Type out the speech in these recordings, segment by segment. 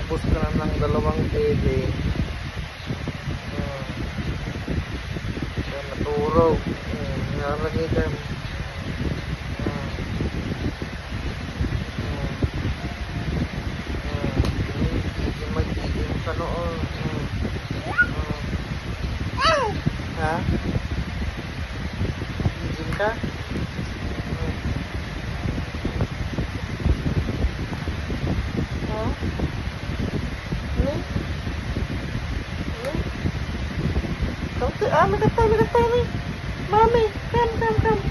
Ubus ka na ng 2 TV. Kaya naturo. Nalagay ka. Magiging ka noon. Ha? Magiging ka? Mami. Mami, come.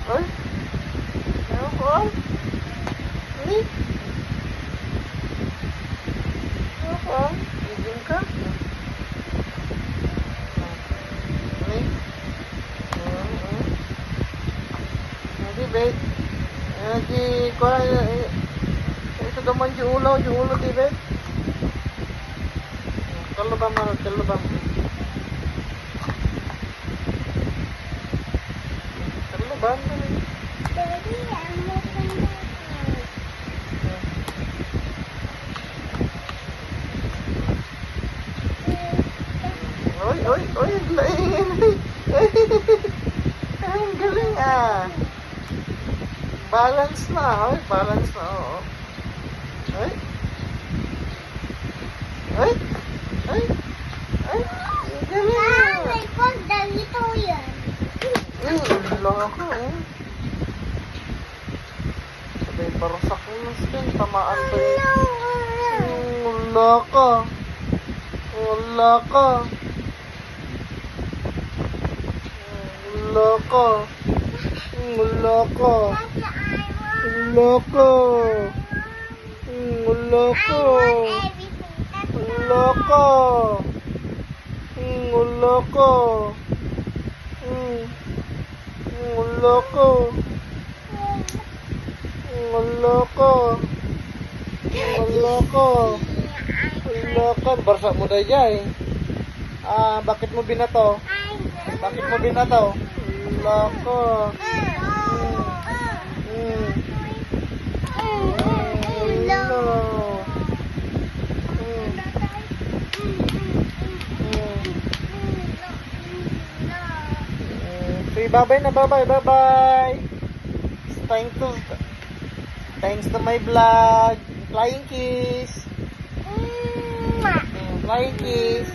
Oi. Oi. Ni. Izin ka? Ni. Hindi, babe. Hindi, ito naman yung ulo, di, babe. Kalubang. Kalubang. Daddy, I'm looking down. Oy, ang galing ah. Balance na, oo. Ay, ang galing ah. May pagda nito yan. Lang ako eh. Sabay parasak mo skin, tamaan ba eh. Wala ka. Wala ka. Barsa mo na dyan eh. Bakit mo binato? Loko. Say bye-bye na, bye-bye. Thanks to my vlog. Flying kiss. Flying kiss.